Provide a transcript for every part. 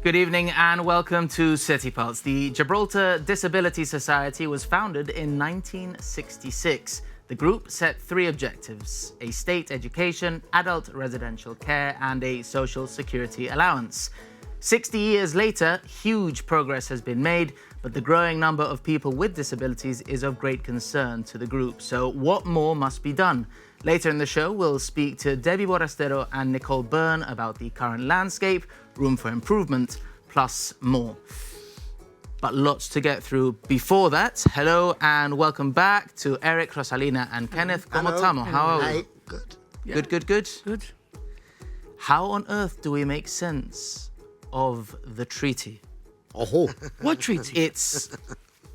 Good evening and welcome to City Pulse. The Gibraltar Disability Society was founded in 1966. The group set 3 objectives: a state education, adult residential care, and a social security allowance. 60 years later, huge progress has been made, but the growing number of people with disabilities is of great concern to the group. So what more must be done? Later in the show, we'll speak to Debbie Borrastero and Nicole Byrne about the current landscape, room for improvement, plus more. But lots to get through. Before that, hello and welcome back to Eric, Rosalina and Kenneth. ¿Cómo estamos? How are we? Hi. Good. Yeah. Good. Good. How on earth do we make sense of the treaty? Oh, What treaty? It's...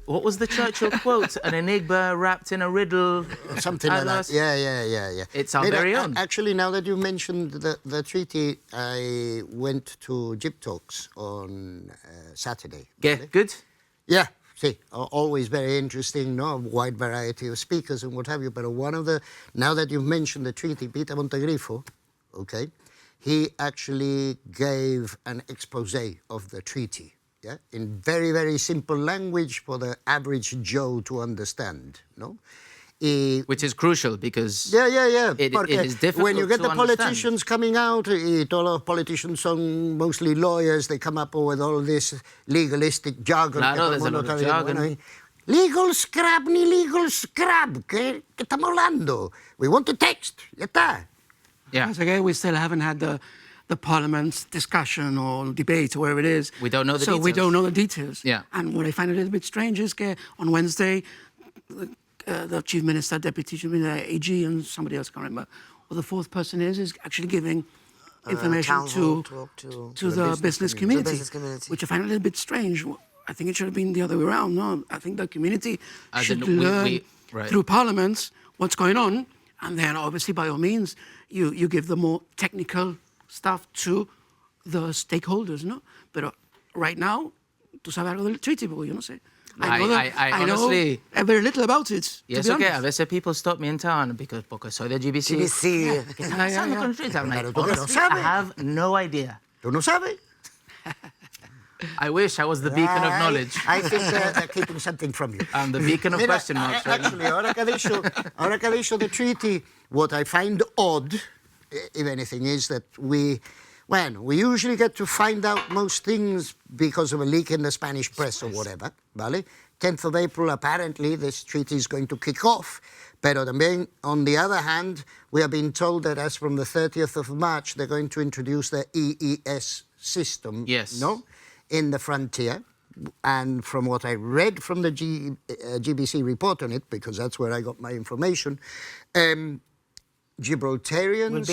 What was the Churchill quote? An enigma wrapped in a riddle. something like that. Atlas. Yeah. It's our very own. Actually, now that you mentioned the treaty, I went to GIP Talks on Saturday. Good? Yeah, see, always very interesting, no? A wide variety of speakers and what have you. But now that you've mentioned the treaty, Peter Montegrifo, okay, he actually gave an expose of the treaty. Yeah, in very, very simple language for the average Joe to understand, no? Which is crucial because Yeah. it is difficult when you get to the understand. politicians coming out, all of politicians are mostly lawyers, they come up with all this legalistic jargon. Claro, there's a lot of jargon. Legal scrap ni legal scrap, ¿qué estamos hablando? We want the text, ya está. Yeah. Once again, we still haven't had the Parliament's discussion or debate or wherever it is. We don't know the So we details. don't know the details. Yeah. And what I find a little bit strange is on Wednesday, the Chief Minister, Deputy Chief Minister, AG, and somebody else, I can't remember, or the fourth person is actually giving information to the business community, which I find a little bit strange. I think it should have been the other way around. No, I think the community As should in learn right. through Parliament what's going on, and then obviously, by all means, you give the more technical stuff to the stakeholders, no? But right now, tú sabes algo del treaty, porque yo no sé. I honestly... know very little about it. Yes, okay. A veces people stop me in town porque soy de GBC. GBC. ¿Qué está pasando con el treaty? I'm like, Pero tú que no honestly, I sabes. have no idea. ¿Tú no sabes? I wish I was the beacon of knowledge. I think they're keeping something from you. I'm the beacon of question marks right now. Actually, ahora que ha dicho the treaty, what I find odd, if anything, is that we usually get to find out most things because of a leak in the Spanish press or whatever, ¿vale? 10th of April, apparently, this treaty is going to kick off. Pero también, on the other hand, we are being told that as from the 30th of March, they're going to introduce the EES system, Yes. no? In the frontier. And from what I read from the GBC report on it, because that's where I got my information, Gibraltarians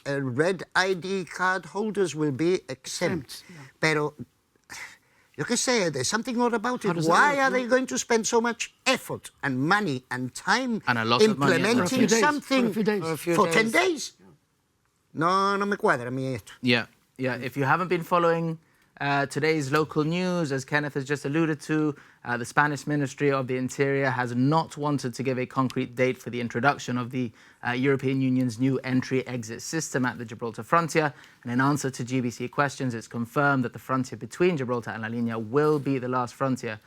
and red ID card holders will be exempt. Yeah. Pero, yo qué sé, there's something odd about it. does Why that are they going to spend so much effort and money and time And a lot of money as well. implementing For a few days. something For a few days. for 10 days? No me cuadra a mí esto. Yeah. If you haven't been following today's local news, as Kenneth has just alluded to, the Spanish Ministry of the Interior has not wanted to give a concrete date for the introduction of the European Union's new entry-exit system at the Gibraltar frontier. And in answer to GBC questions, it's confirmed that the frontier between Gibraltar and La Línea will be the last frontier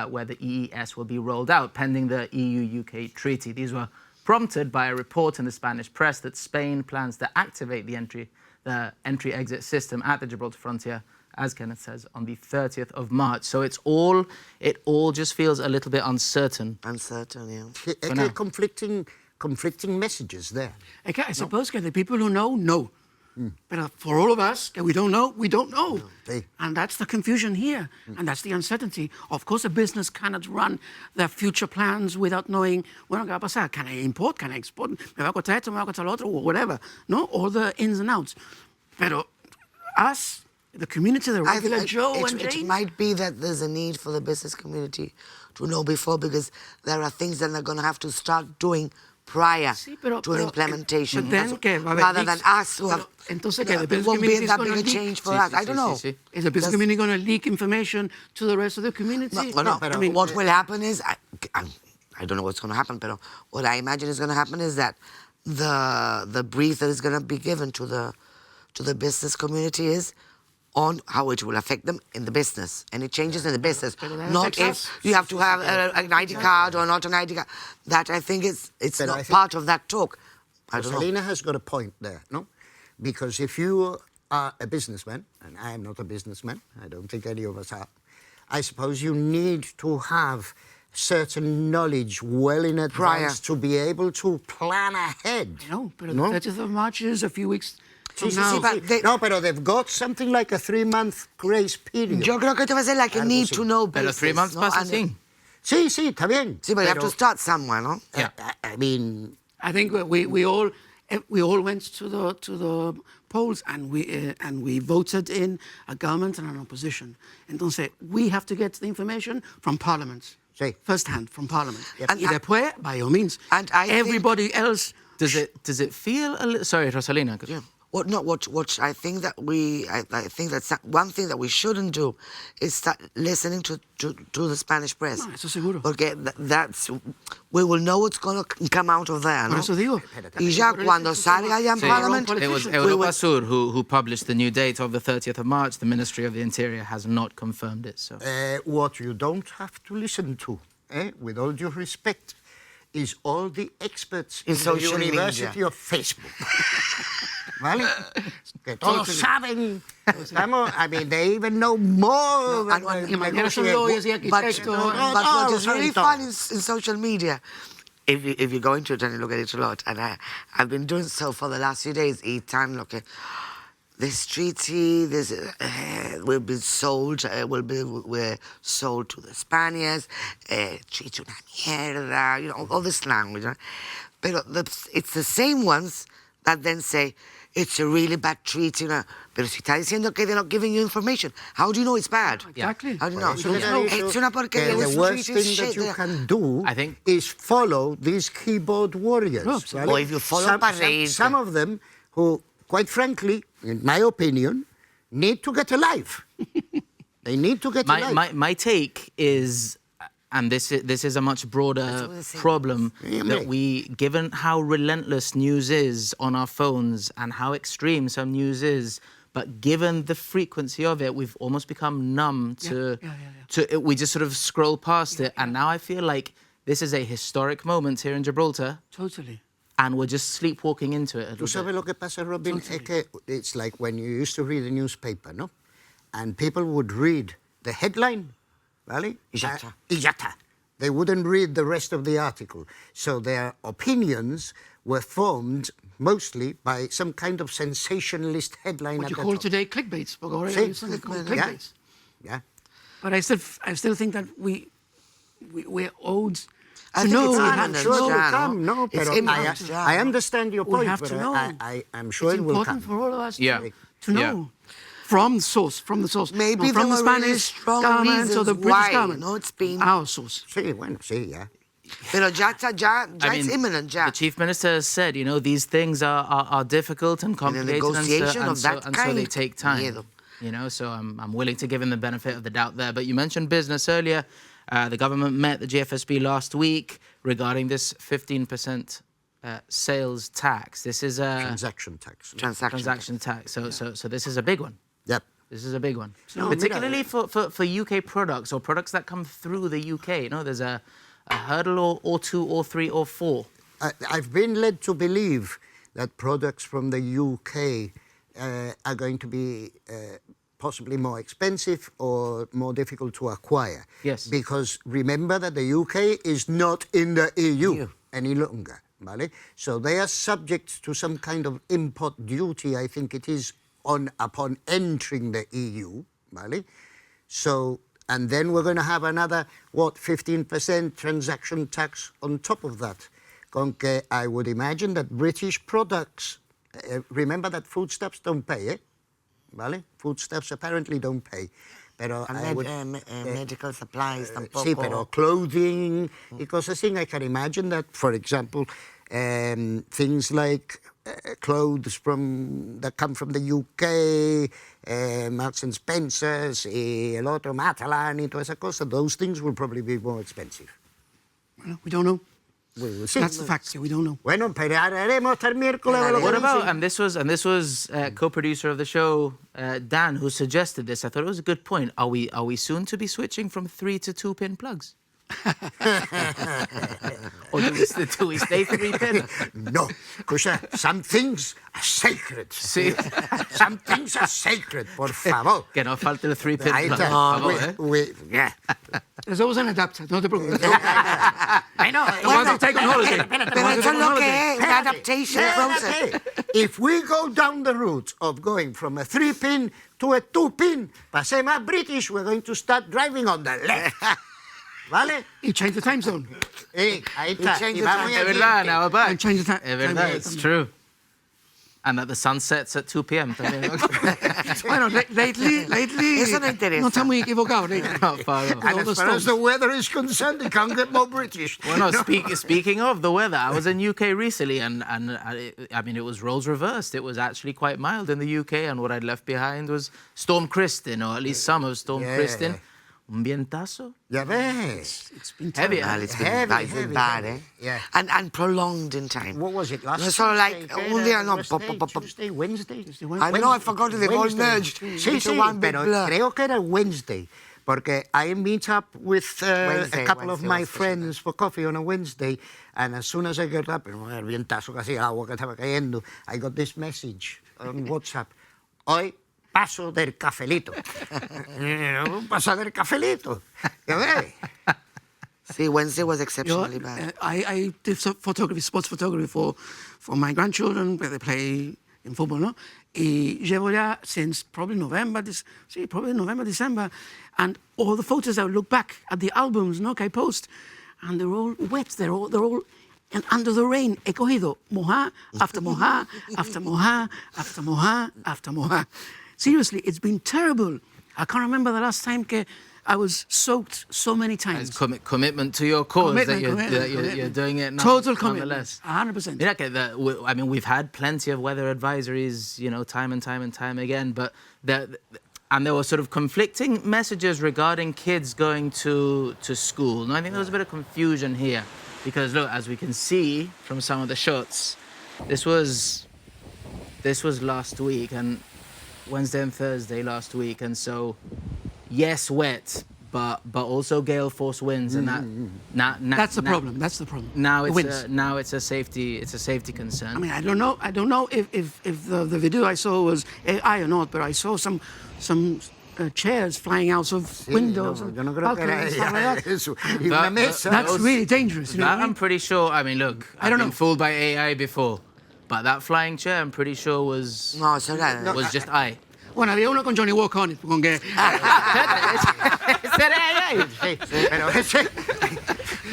where the EES will be rolled out, pending the EU-UK treaty. These were prompted by a report in the Spanish press that Spain plans to activate the entry-exit system at the Gibraltar frontier, as Kenneth says, on the 30th of March. So it all just feels a little bit uncertain. Uncertain, yeah. Okay, conflicting messages there. Okay, I suppose the people who know. But for all of us, we don't know, we don't know. Sí. And that's the confusion here, and that's the uncertainty. Of course, a business cannot run their future plans without knowing, bueno, ¿qué va a pasar? Can I import? Can I export? ¿Me va a costar esto? ¿Me va a costar lo otro? Or whatever. No, all the ins and outs. Pero us, the community, the regular Joe and Jane... It might be that there's a need for the business community to know before, because there are things that they're going to have to start doing prior to the implementation. But then, rather than us who have... Entonces, it won't be that big a change for us. I don't know. Is the business community going to leak information to the rest of the community? No. I mean, what will happen is... I don't know what's going to happen, but what I imagine is going to happen is that the brief that is going to be given to the business community is on how it will affect them in the business. Any changes in the business. Not affects if you have to have an ID card or not an ID card. That I think it's not part of that talk. I don't know. Selena has got a point there, no? Because if you are a businessman, and I am not a businessman, I don't think any of us are, I suppose you need to have certain knowledge well in advance to be able to plan ahead. No, but the 30th of March is a few weeks from now. No, but they've got something like a 3-month grace period. Yo creo que te va a ser like a need to know basis. Pero 3 months pasa así. Sí, está bien. Sí, but you have to start somewhere, no? Yeah. I mean... I think we all went to the polls and we voted in a government and an opposition. Entonces, we have to get the information from Parliament. Sí. First hand from Parliament. Yep. Y después, by all means, and I everybody else. Does it feel a little... Sorry, Rosalina. Yeah. What I think that I think that's one thing that we shouldn't do is start listening to the Spanish press. No, eso seguro. Porque we will know what's going to come out of there, Por ¿no? eso digo. Y ya cuando salga ya en Parliament... It was Europa Sur who published the new date of the 30th of March. The Ministry of the Interior has not confirmed it. So what you don't have to listen to, with all due respect, is all the experts in the social University media of Facebook. ¿Vale? Que todos saben. I mean, they even know more than Y mañana son lawyers y arquitectos. But what is really fun in social media, if you go into it and you look at it a lot, and I've been doing so for the last few days, each time looking, this treaty, this will be sold, we're sold to the Spaniards, treaty una mierda, you know, all this language. Right? But it's the same ones that then say, it's a really bad treaty. Pero si está diciendo que they're not giving you information, how do you know it's bad? Exactly. How do you know? It's una porquería. the worst thing that you can do, I think, is follow these keyboard warriors. ¿vale? Or if you follow some of them who, quite frankly, in my opinion, need to get a life. They need to get a life. My take is, and this is a much broader problem, that given how relentless news is on our phones and how extreme some news is, but given the frequency of it, we've almost become numb to it. We just sort of scroll past it. And now I feel like this is a historic moment here in Gibraltar. Totally. And we're just sleepwalking into it a little ¿Tú sabes lo que pasa, Robin? Es que it's like when you used to read a newspaper, no? And people would read the headline, ¿vale? Y ya está. Y ya está. They wouldn't read the rest of the article. So their opinions were formed mostly by some kind of sensationalist headline. What you call today clickbaits. Clickbaits. Yeah. But I still think that we're owed I to think know. it's I'm sure it will no? come. No, It's but imminent, I understand your point, We have but to know. I'm sure It's it will important come. for all of us Yeah. to know. From the source. Maybe not from there the were really Spanish strong government or reasons the British why, government. no, it's been... Our source. Sí, bueno, sí, yeah. Pero ya it's imminent, ya. The Chief Minister said, you know, these things are difficult and complicated, negotiation and of that so kind, they take time. miedo. You know, so I'm willing to give him the benefit of the doubt there. But you mentioned business earlier. The government met the GFSB last week regarding this 15% sales tax. This is a Transaction tax. transaction tax. So this is a big one. Yep. This is a big one, No, particularly for UK products or products that come through the UK. You know, there's a hurdle or two or three or four. I've been led to believe that products from the UK are going to be possibly more expensive or more difficult to acquire. Yes. Because remember that the UK is not in the EU any longer. ¿Vale? So they are subject to some kind of import duty, I think it is, upon entering the EU. ¿Vale? So, and then we're going to have another, 15% transaction tax on top of that. Con que I would imagine that British products, remember that foodstuffs don't pay, eh? ¿Vale? Foodstuffs apparently don't pay. Pero medical supplies tampoco. Sí, pero clothing y cosas así. I can imagine that, for example, things like clothes that come from the UK, Marks and Spencer's, y el otro Matalan y toda esa cosa, those things will probably be more expensive. Well, we don't know. we will see. That's the fact. Yeah, we don't know. Bueno, esperaremos hasta el miércoles a ver lo que What about, dicen. and this was co-producer of the show, Dan, who suggested this. I thought it was a good point. Are we soon to be switching from 3 to 2-pin plugs? Or do we stay 3-pin? No, because some things are sacred. Sí. Some things are sacred, por favor. Que no falte el 3-pin Ahí plug. está. por favor, Yeah. There's always an adapter. No te preocupes. I know. The ones who take on holiday. Pero eso es lo que es, un adaptation process. If we go down the route of going from a 3-pin to a 2-pin, para ser más British, we're going to start driving on the left. ¿Vale? You change the time zone. Ahí está. change Y the vamos time. Es allí. verdad, now we're back. And change the time. Es verdad, it's true. And that the sun sets at 2 p.m. también. Bueno, lately. Eso no interesa. No está muy equivocado. Not far off. And as far as the weather is concerned, it can't get more British. Well, no, speaking of the weather, I was in UK recently, and I mean, it was roles reversed. It was actually quite mild in the UK, and what I'd left behind was Storm Kristin, or at least some of Storm Yeah. Kristin. Un vientazo. Ya ves. It's been Heavy. Well, it's been, Heavy, it's been heavy, bad, heavy. eh? Yeah. And prolonged in time. What was it, last No, sort of like, Tuesday, un día no, Tuesday, Wednesday? I know, I forgot it, they've all merged Sí, into sí, one big pero blur. creo que era Wednesday, porque I meet up with a couple of my was friends for coffee on a Wednesday, and as soon as I get up, el vientazo casi el agua que estaba cayendo, I got this message on WhatsApp. Hoy paso del cafelito. Paso del cafelito. ¿Ya ves? See, Wednesday was Yo, exceptionally bad. I did some photography, sports photography for my grandchildren, where they play in football, no? Y llevo ya since probably November, December, and all the photos, I would look back at the albums, no, que I post, and they're all wet, they're all and under the rain. He cogido mojar after mojar, after mojar, after mojar, after mojar. Seriously, it's been terrible. I can't remember the last time que I was soaked so many times. It's commitment to your cause that you're doing it now. Total commitment, Nonetheless. 100%. Mira que I mean, we've had plenty of weather advisories, you know, time and time again, but and there were sort of conflicting messages regarding kids going to school. No, I think there was a bit of confusion here because look, as we can see from some of the shots, this was last week and Wednesday and Thursday last week, and so yes, wet, but also gale force winds, and That's the problem. That's the problem. Now The winds. it's a safety concern. I mean, I don't know if the video I saw was AI or not, but I saw some chairs flying out of windows. No, and yo no creo que era balconies, stuff like ella. that. Eso. Y una mesa. That's really dangerous. You know That what I I'm mean? pretty sure. I mean, look, I've don't been know. fooled by AI before, but that flying chair, I'm pretty sure was No, so that, was just I. Bueno, había uno con Johnny Walker on it, con que Said AI. Sí, pero ese...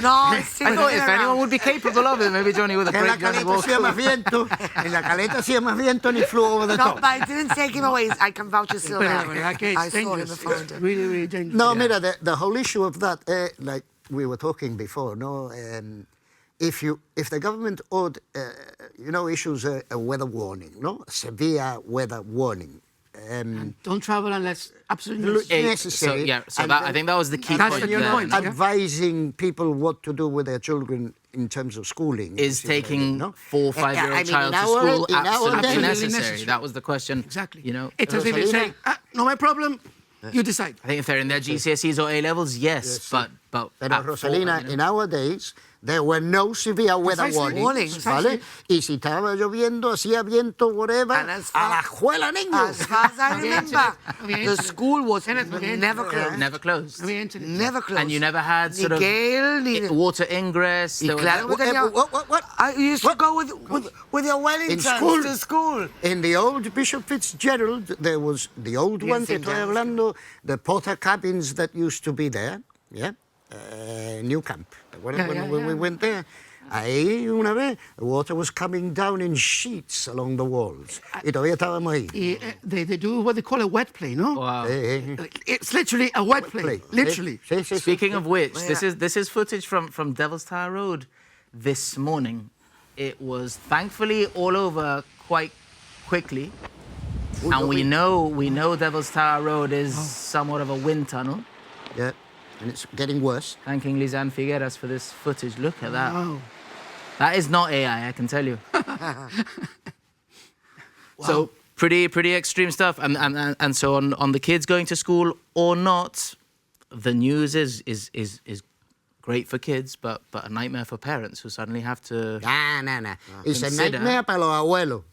no, it's I thought if anyone would be capable of it, maybe Johnny with a En la great Johnny caleta hacía más Walker. viento, en la caleta hacía más viento and he flew over the No, top. but I didn't take him away. I can vouch for Pero, Silver. ¿verdad que I it's saw him dangerous? before. It's really, really dangerous. No, mira, the whole issue of that, like we were talking before, no, if the government ought, issues a weather warning, no, a severe weather warning. Don't travel unless absolutely Look, necessary. necessary. So and that, then- I think that was the key That's point. the there. point. Yeah. Advising people what to do with their children in terms of schooling. Is taking no? 4 or 5 year I old mean, child in to our- school in our absolutely days- necessary? necessary. That was the question. Exactly. You know, It's as if they say, no, my problem, you decide. I think if they're in their GCSEs or A levels, yes, but Pero at Rosalina, 4, you know. in our days, there were no severe weather Precisely. warnings, Precisely. ¿vale? Y si estaba lloviendo, hacía viento, whatever, And as a far- la escuela, niños. As far as I remember, Había the school was Había never internet. closed. Never closed. Había internet. Never closed. And you never had Ni sort of gale, ni... water ingress. Y there was- claro, What? What? I used to What? go with your Wellingtons school? to school. In the old Bishop Fitzgerald, there was the old one, que St. estoy Giles. hablando, the Potter cabins that used to be there, yeah, New Camp. When we went there, ahí una vez, the water was coming down in sheets along the walls. Y todavía estábamos ahí. Y, they do what they call a wet play, no? Wow. It's literally a wet play. Literally. Sí, sí, sí. Speaking of which, Yeah. this is footage from Devil's Tower Road this morning. It was thankfully all over quite quickly, and we know Devil's Tower Road is somewhat of a wind tunnel. Yeah, and it's getting worse. Thanking Lisanne Figueras for this footage. Look at that. Wow. That is not AI, I can tell you. So pretty extreme stuff. And so on the kids going to school or not, the news is great for kids, but a nightmare for parents who suddenly have to. Nah. It's a Consider- nightmare para los abuelos.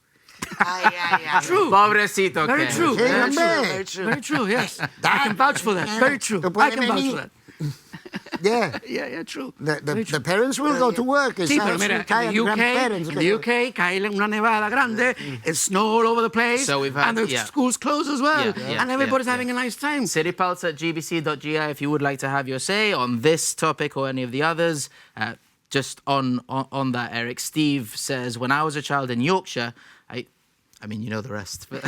True. Pobrecito. Very que- true. Sí, Very true. hombre. Very true. Very true, yes. I can vouch for that. Very true. Tú I puedes can vouch venir- for that. Yeah. Yeah, true. The parents will go to work. It's Sí, pero us mira, retired in grandparents. the UK, cae una nevada grande, it's snow all over the place, So we've had- and the yeah. schools close as well, Yeah, and everybody's yeah. having a nice time. citypulse@gbc.gi if you would like to have your say on this topic or any of the others. Just on that, Eric, Steve says, when I was a child in Yorkshire, I mean, you know the rest. But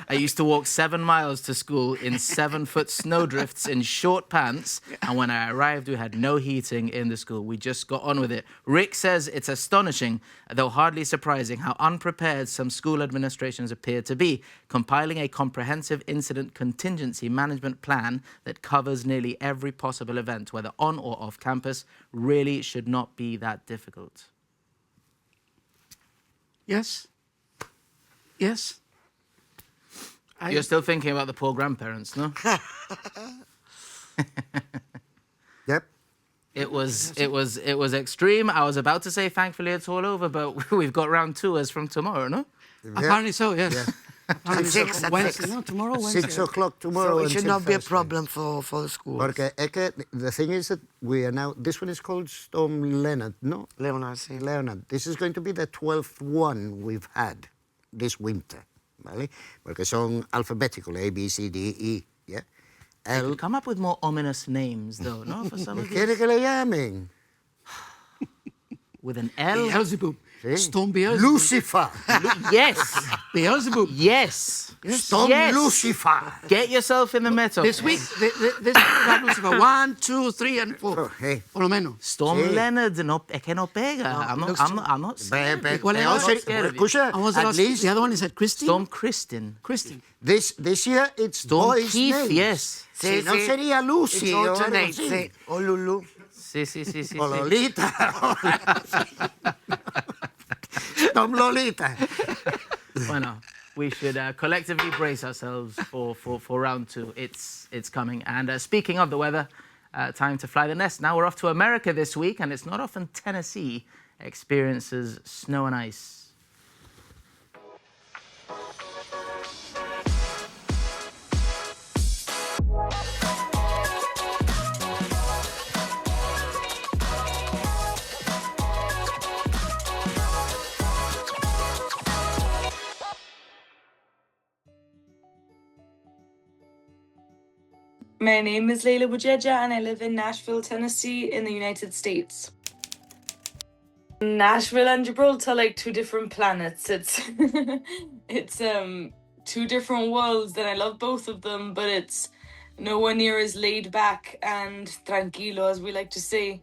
I used to walk 7 miles to school in 7-foot snowdrifts in short pants. And when I arrived, we had no heating in the school. We just got on with it. Rick says it's astonishing, though hardly surprising, how unprepared some school administrations appear to be. Compiling a comprehensive incident contingency management plan that covers nearly every possible event, whether on or off campus, really should not be that difficult. Yes? Yes? You're still thinking about the poor grandparents, no? Yep. It was extreme. I was about to say, thankfully, it's all over, but we've got round 2 as from tomorrow, no? Apparently so, yes. Apparently so. At Wednesday, 6. no, tomorrow, Wednesday. 6 o'clock tomorrow. So it until should not be a Thursday. problem for the schools. Porque es que the thing is that we are now, this one is called Storm Leonard, no? Leonard, sí. Leonard. This is going to be the 12th one we've had this winter, ¿vale? Porque son alphabetical, A, B, C, D, E, yeah? L. Come up with more ominous names, though, no? For some of these. ¿Quiere que le llamen? With an L. Beelzebub. Sí. Storm Beelzebub. Lucifer. Yes. Beelzebub. Yes. Storm Yes. Lucifer. Get yourself in the metal. This week, this week we had Lucifer 1, 2, 3, and 4. Oh, hey. Por lo menos. Storm Sí. Leonard, no, es que no pega. I'm not scared. ¿Cuál era I'm el not otro? scared of you. Escucha, And what was the at last- least the other one is that Christine? Storm Kristin. Christine. this year it's Storm boys' Keith, names. yes. Si no sería Lucy It o algo alternates, así. sí. O Lulu. Sí. O Lolita. Storm Lolita. Bueno, we should collectively brace ourselves for round 2. It's coming. And speaking of the weather, time to fly the nest. Now we're off to America this week, and it's not often Tennessee experiences snow and ice. My name is Layla Bujeja and I live in Nashville, Tennessee in the United States. Nashville and Gibraltar are like 2 different planets. It's 2 different worlds and I love both of them, but it's nowhere near as laid back and tranquilo, as we like to say,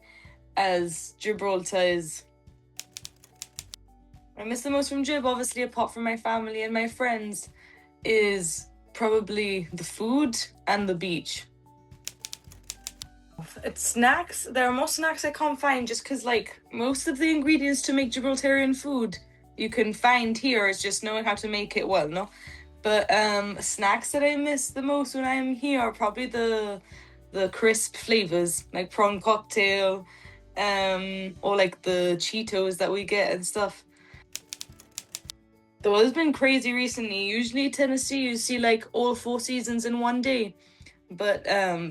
as Gibraltar is. I miss the most from Gib, obviously, apart from my family and my friends, is probably the food and the beach. It's snacks. There are more snacks I can't find just because, like, most of the ingredients to make Gibraltarian food you can find here. It's just knowing how to make it well, no? But snacks that I miss the most when I'm here are probably the crisp flavors, like prawn cocktail, or like the Cheetos that we get and stuff. The weather's been crazy recently. Usually Tennessee, you see like all 4 seasons in one day. But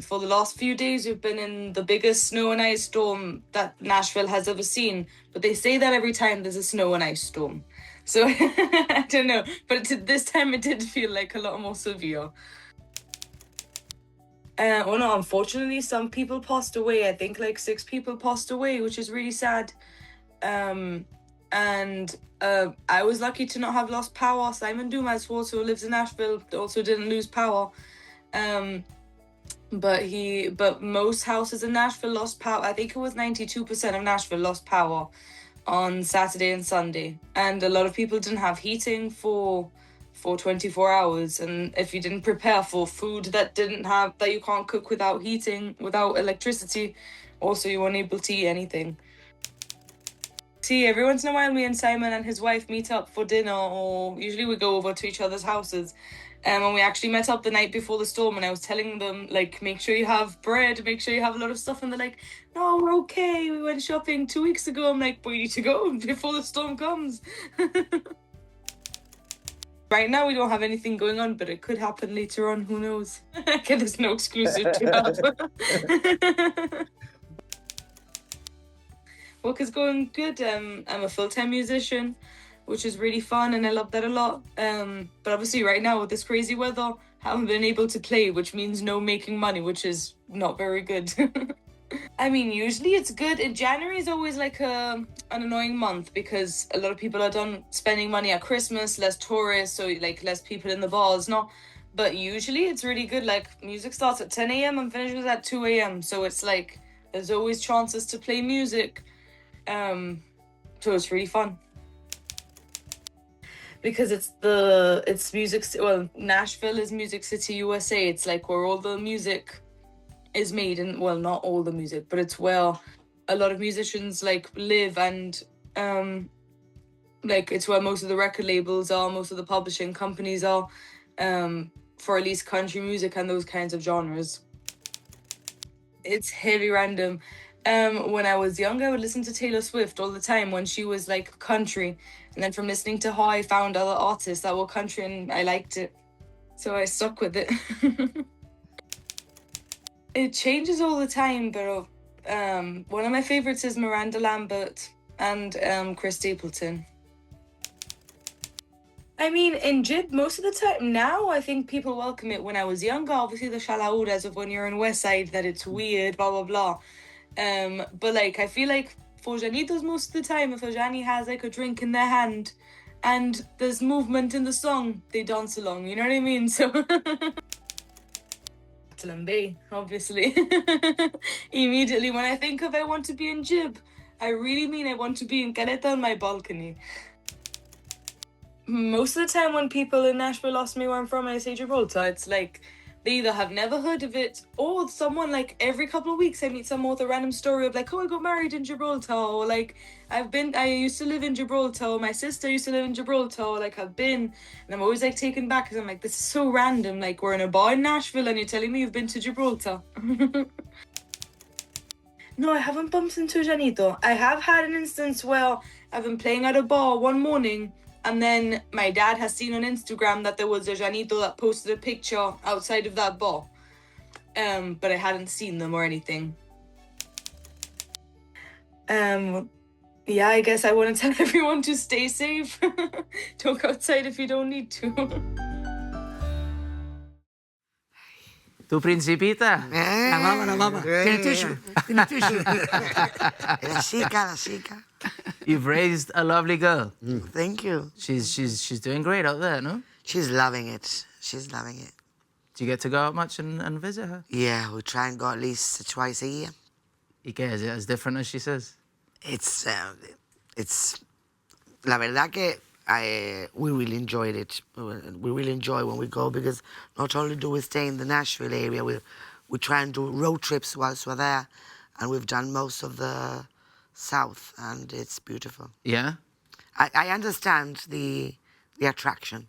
for the last few days, we've been in the biggest snow and ice storm that Nashville has ever seen. But they say that every time there's a snow and ice storm. So I don't know. But this time it did feel like a lot more severe. Oh no, unfortunately, some people passed away. I think like 6 people passed away, which is really sad. And I was lucky to not have lost power. Simon Dumas, who also lives in Nashville, also didn't lose power. But most houses in Nashville lost power. I think it was 92% of Nashville lost power on Saturday and Sunday. And a lot of people didn't have heating for 24 hours. And if you didn't prepare for food that you can't cook without heating, without electricity, also you weren't able to eat anything. tea. Every once in a while, me and Simon and his wife meet up for dinner, or usually we go over to each other's houses. And we actually met up the night before the storm, and I was telling them, like, make sure you have bread, make sure you have a lot of stuff. And they're like, no, we're okay. We went shopping 2 weeks ago. I'm like, we need to go before the storm comes. Right now, we don't have anything going on, but it could happen later on. Who knows? Okay, there's no exclusive to have. Work is going good. I'm a full-time musician, which is really fun, and I love that a lot. But obviously right now with this crazy weather, haven't been able to play, which means no making money, which is not very good. I mean, usually it's good. January is always like an annoying month because a lot of people are done spending money at Christmas, less tourists, so like less people in the bars, no? But usually it's really good. Like music starts at 10 a.m. and finishes at 2 a.m. So it's like there's always chances to play music. So it's really fun. Because it's music, well, Nashville is Music City, USA. It's like where all the music is made, and well, not all the music, but it's where a lot of musicians like live, and like it's where most of the record labels are, most of the publishing companies are, for at least country music and those kinds of genres. It's heavy random. When I was young, I would listen to Taylor Swift all the time when she was like country. And then from listening to her, I found other artists that were country and I liked it. So I stuck with it. It changes all the time, but one of my favorites is Miranda Lambert and Chris Stapleton. I mean, in Jib, most of the time now, I think people welcome it. When I was younger, obviously the shalaudas of when you're in West Side, that it's weird, blah, blah, blah. But like, I feel like for Janitos most of the time, if a Jani has like a drink in their hand and there's movement in the song, they dance along, you know what I mean? So, Bay, obviously. Immediately when I think of I want to be in Jib, I really mean I want to be in Caleta on my balcony. Most of the time when people in Nashville ask me where I'm from and I say Gibraltar, it's like they either have never heard of it, or someone like every couple of weeks I meet someone with a random story of like, oh, I got married in Gibraltar, or like I used to live in Gibraltar, or my sister used to live in Gibraltar, or like I've been, and I'm always like taken back because I'm like, this is so random, like we're in a bar in Nashville and you're telling me you've been to Gibraltar. No, I haven't bumped into Janito. I have had an instance where I've been playing at a bar one morning, and then my dad has seen on Instagram that there was a Janito that posted a picture outside of that bar. But I hadn't seen them or anything. Yeah, I guess I want to tell everyone to stay safe. Don't go outside if you don't need to. Tu principita. La lava. Tiene tissue. Tiene tissue. La chica. You've raised a lovely girl. Thank you. She's doing great out there, no? She's loving it. She's loving it. Do you get to go out much and visit her? Yeah, we try and go at least twice a year. ¿Y qué? Is it as different as she says? It's la verdad que we really enjoyed it. We really enjoy when we go, because not only do we stay in the Nashville area, we try and do road trips whilst we're there, and we've done most of the south, and it's beautiful. Yeah? I understand the attraction.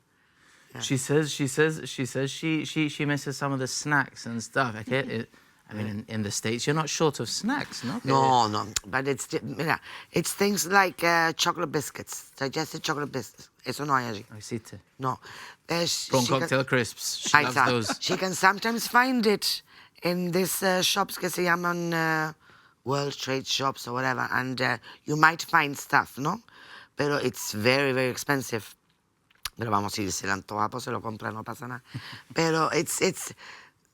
Yeah. She says she misses some of the snacks and stuff. Okay? I mean, in the States, you're not short of snacks, no? No, but it's things like chocolate biscuits, digested chocolate biscuits. Eso no hay allí. I see it. No. Prawn cocktail crisps. She loves those. She can sometimes find it in these shops que se llaman World Trade shops or whatever, and you might find stuff, no? Pero it's very, very expensive. Pero vamos, si se le antoja, pues se lo compra, no pasa nada. Pero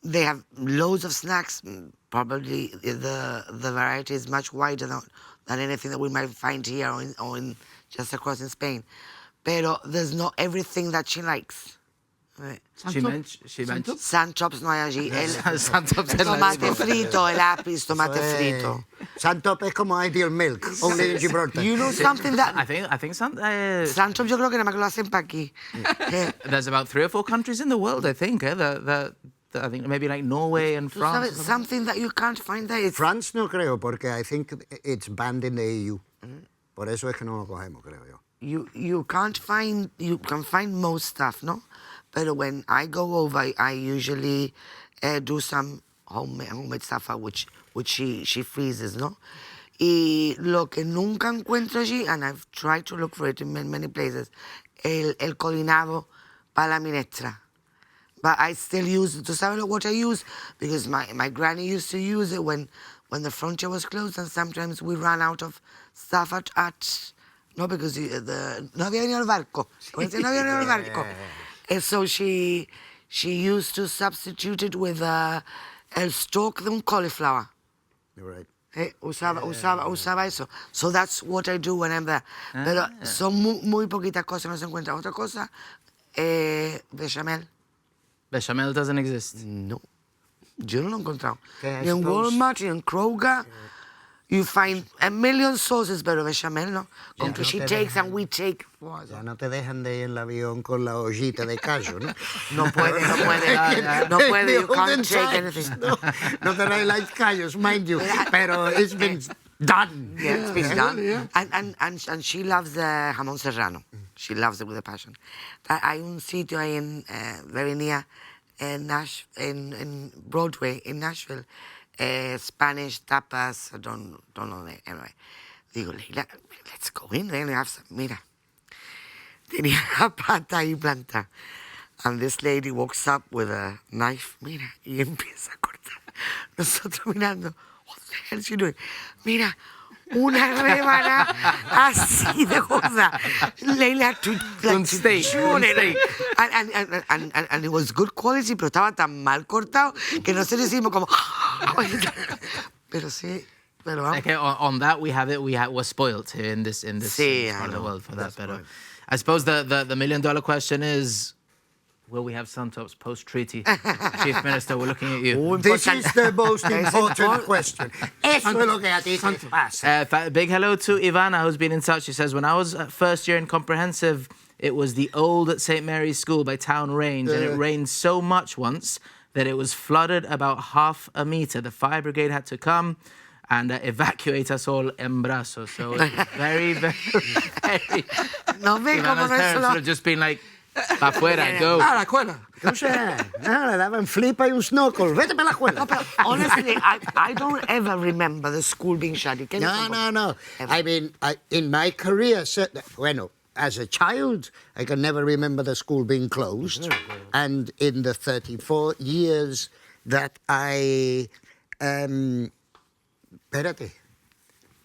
they have loads of snacks. Probably the variety is much wider than anything that we might find here or in just across in Spain. Pero there's not everything that she likes. Right. She mentioned Santops no hay allí. Santops Tomate frito, el apis, tomate frito. Santop es como ideal milk, only in Gibraltar. You know something that... I think Santop yo creo que nada más que lo hacen pa' aquí. There's about 3 or 4 countries in the world, I think, that I think maybe like Norway and France. Something that you can't find there. France no creo, porque I think it's banned in the EU. Por eso es que no lo cogemos, creo yo. You can find most stuff, no? But when I go over, I usually do some homemade stuff which she freezes, no? Y lo que nunca encuentro allí, and I've tried to look for it in many places, el colinado para la minestra. But I still use it. ¿Tú sabes what I use? Because my granny used to use it when the frontier was closed, and sometimes we ran out of stuff at no, because no había venido el barco. No había venido el barco. And so she used to substitute it with el stalk de un cauliflower. You're right. Usaba eso. So that's what I do when I'm there. Pero son muy poquitas cosas, no se encuentra. Otra cosa, bechamel. Bechamel doesn't exist. No. Yo no lo he encontrado. Okay, Ni en Walmart, ni en Kroger. You find a million sauces, pero bechamel no. Con que she takes and we take. Ya no te dejan de ir en el avión con la ollita de callo, ¿no? No puede. You can't take anything. No that I like callos, mind you, pero it's been done. Yeah, it's been done. And she loves jamón serrano. She loves it with a passion. Hay un sitio ahí very near in Broadway in Nashville. Spanish tapas, I don't know. Anyway, digo, Leila, let's go in there and have some. Mira, tenía la pata ahí planta. And this lady walks up with a knife, mira, y empieza a cortar. Nosotros mirando, what the hell is she doing? Mira, una rebana así de gorda. Leila to Un steak. And it was good quality, pero estaba tan mal cortado que no se decimos como. Pero sí, pero vamos. Okay, on that we're spoiled here in this Sí, part of the I know. world for that. But I suppose the $1 million question is, will we have suntops post-treaty? Chief Minister, we're looking at you. This is the most important question. Eso es lo que a ti te pasa. Big hello to Ivana, who's been in touch. She says, when I was first year in comprehensive, it was the old St. Mary's School by Town Range, and it rained so much once that it was flooded about half a meter. The fire brigade had to come and evacuate us all en brazos. So very, very, very... No ve como Ivana's no es parents solo. would have just been like, pa' fuera, go. Ah, la escuela. O sea, le daban flipa y un snorkel. Vete para la escuela. Honestly, I don't ever remember the school being shut. No. I mean, in my career, bueno, as a child, I can never remember the school being closed. And in the 34 years that I... espérate.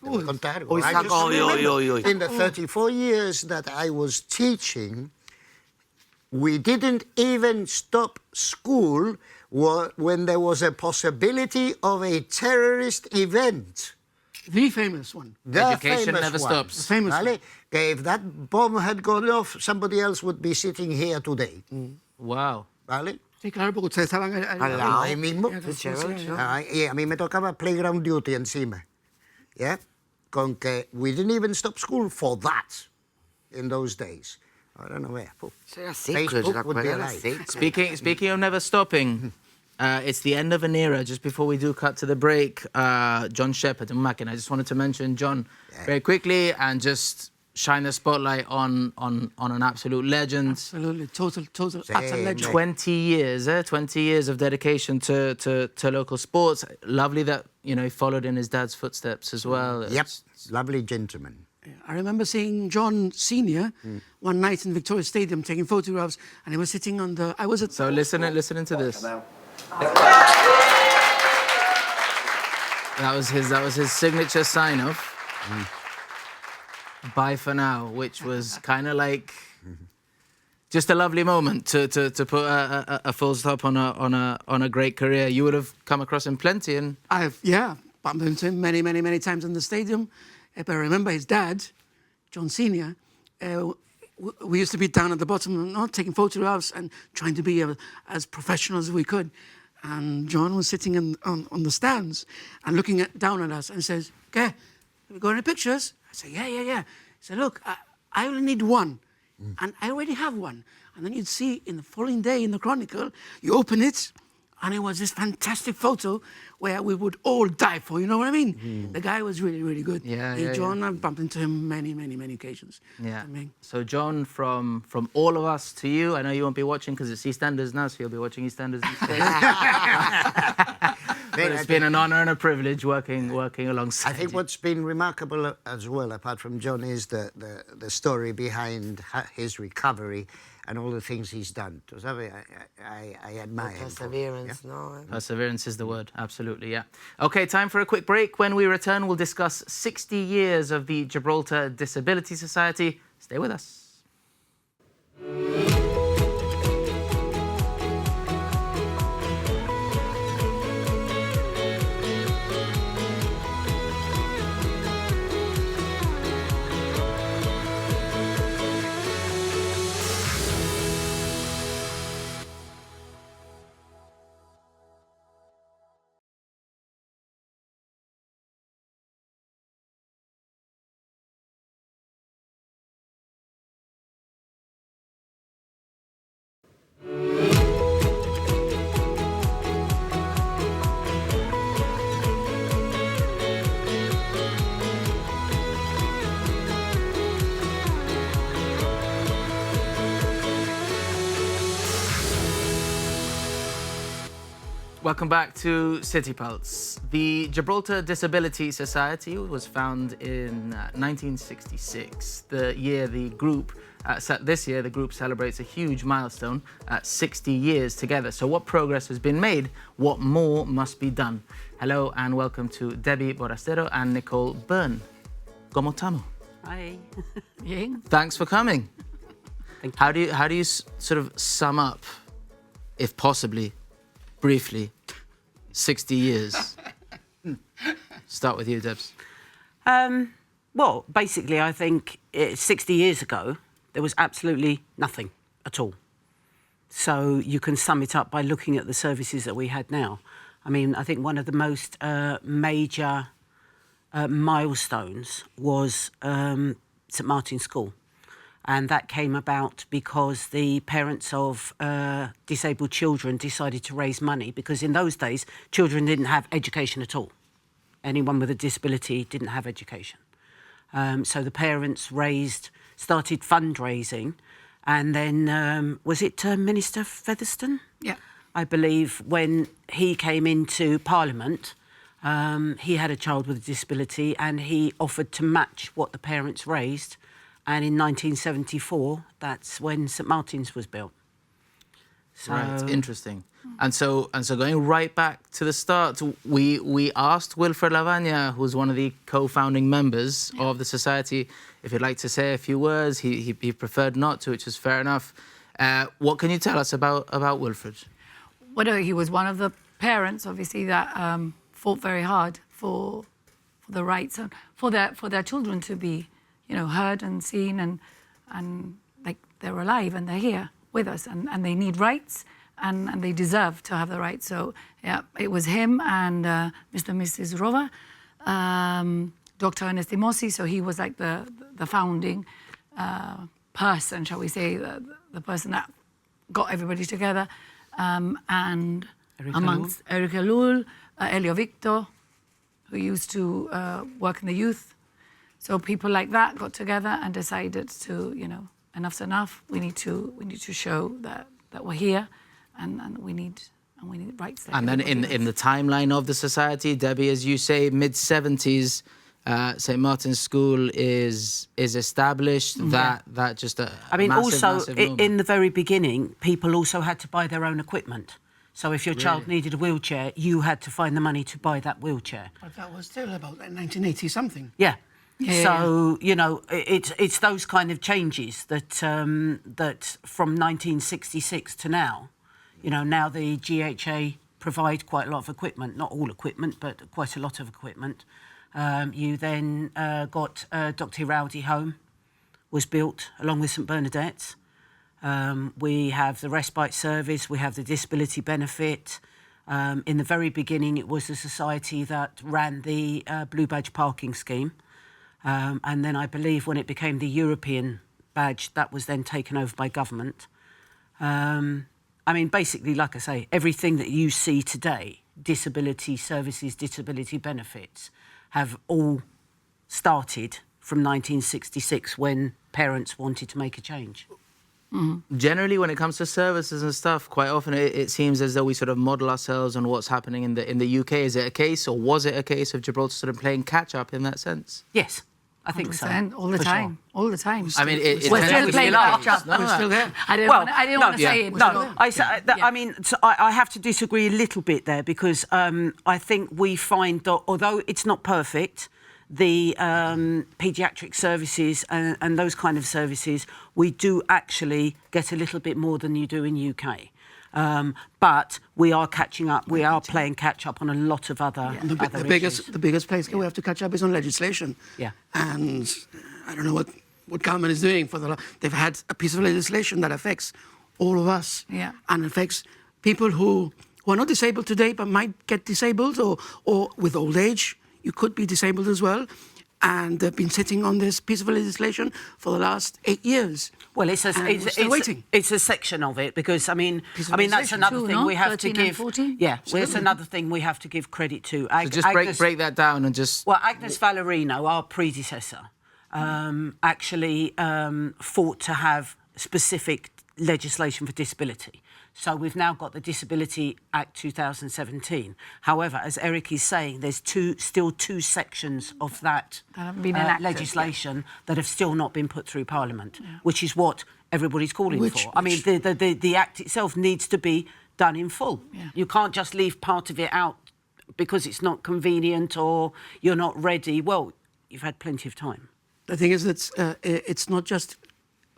Te voy a contar algo. I just remember in the 34 years that I was teaching, we didn't even stop school when there was a possibility of a terrorist event. The famous one. The Education famous never one. stops. The famous Vale? Que if that bomb had gone off, somebody else would be sitting here today. Wow. ¿Vale? Sí, claro, porque ustedes estaban Al lado. Ahí mismo. Y a mí me tocaba playground duty encima. ¿Yeah? Con que we didn't even stop school for that in those days. I don't know where. Facebook would be alive. Speaking of never stopping, it's the end of an era. Just before we do cut to the break, John Shepherd and Mac, and I just wanted to mention John very quickly and just shine the spotlight on an absolute legend. Absolutely, total utter legend. 20 years of dedication to local sports. Lovely that he followed in his dad's footsteps as well. Yep, lovely gentleman. I remember seeing John Senior one night in Victoria Stadium taking photographs, and he was sitting on the. I was at. So listening to this. That was his signature sign-off. Bye for now, which was kind of like just a lovely moment to put a full stop on a great career. You would have come across him plenty, and I've bumped into him many times in the stadium. But I remember his dad, John Senior. We used to be down at the bottom, not taking photographs and trying to be as professional as we could. And John was sitting on the stands and looking down at us and says, "Okay, have we got any pictures?" I said, yeah. He said, "Look, I only need one, and I already have one." And then you'd see in the following day in the Chronicle, you open it, And it was this fantastic photo where we would all die for, you know what I mean? The guy was really, really good. Yeah, John, I've bumped into him many, many, many occasions. Yeah. I mean, So, John, from all of us to you, I know you won't be watching because it's EastEnders now, so you'll be watching EastEnders instead. But it's been an honour and a privilege working alongside I think you. what's been remarkable as well, apart from John, is the story behind his recovery and all the things he's done. So I admire him. Perseverance, no. Perseverance is the word, absolutely, yeah. Okay, time for a quick break. When we return, we'll discuss 60 years of the Gibraltar Disability Society. Stay with us. Welcome back to City Pulse. The Gibraltar Disability Society was founded in 1966. This year, the group celebrates a huge milestone, 60 years together. So what progress has been made? What more must be done? Hello and welcome to Debbie Borastero and Nicole Byrne. ¿Cómo estamos? Hi. Thanks for coming. Thank you. How do you sort of sum up, if possibly, briefly, 60 years? Start with you, Debs. Well, basically, I think 60 years ago, there was absolutely nothing at all. So you can sum it up by looking at the services that we had now. I mean, I think one of the most major milestones was St Martin's School. And that came about because the parents of disabled children decided to raise money, because in those days, children didn't have education at all. Anyone with a disability didn't have education. So the parents started fundraising, and then, was it Minister Featherstone? yeah. I believe when he came into Parliament, he had a child with a disability and he offered to match what the parents raised. And in 1974, that's when St Martin's was built. So, Right, interesting. And so going right back to the start, we asked Wilfred Lavagna, who's one of the co-founding members of the society, if he'd like to say a few words. He preferred not to, which is fair enough. What can you tell us about Wilfred? Well, he was one of the parents, obviously, that fought very hard for the rights and for their children to be, heard and seen, and like they're alive and they're here with us, and they need rights, and they deserve to have the rights. So yeah, it was him and Mr. and Mrs. Rova, Dr. Anestimosi. So he was like the founding person, shall we say, the person that got everybody together, and amongst Erika Lul, Elio Victor, who used to work in the youth. So people like that got together and decided to, enough's enough. We need to show that we're here, and we need rights. Like And then in the timeline of the society, Debbie, as you say, mid-70s, St Martin's School is established. That just a I mean, massive, also massive moment. in the very beginning, people also had to buy their own equipment. So if your child Really? needed a wheelchair, you had to find the money to buy that wheelchair. But that was still about 1980 something. Yeah. Yeah, So, it's those kind of changes that that from 1966 to now, now the GHA provide quite a lot of equipment, not all equipment, but quite a lot of equipment. You then got Dr. Rowdy Home was built along with St Bernadette's. We have the respite service, we have the disability benefit. In the very beginning, it was the society that ran the Blue Badge parking scheme. And then I believe when it became the European badge, that was then taken over by government. I mean, basically, like I say, everything that you see today, disability services, disability benefits, have all started from 1966 when parents wanted to make a change. Generally, when it comes to services and stuff, quite often it seems as though we sort of model ourselves on what's happening in the UK. Is it a case, or was it a case of Gibraltar sort of playing catch up in that sense? Yes, I think so. All the for time. sure. All the time. I mean, We're still playing catch up. No, We're still there. I didn't want to say it. No, I mean, so I have to disagree a little bit there because I think we find that although it's not perfect, the paediatric services and those kind of services, we do actually get a little bit more than you do in UK. But we are catching up. We are playing catch up on a lot of other, other issues. The biggest place we have to catch up is on legislation. Yeah. And I don't know what government is doing they've had a piece of legislation that affects all of us. Yeah. And affects people who are not disabled today but might get disabled or with old age. You could be disabled as well. And they've been sitting on this piece of legislation for the last 8 years. Well, it's waiting. It's a section of it because that's another thing we have to 13 and give. 14? Yeah, well, it's another thing we have to give credit to. So just break that down and just. Well, Agnes Valerino, our predecessor, actually fought to have specific legislation for disability. So we've now got the Disability Act 2017. However, as Eric is saying, there's still two sections of that haven't been enacted, legislation that have still not been put through Parliament, which is what everybody's calling for. I mean, the Act itself needs to be done in full. Yeah. You can't just leave part of it out because it's not convenient or you're not ready. Well, you've had plenty of time. The thing is that it's not just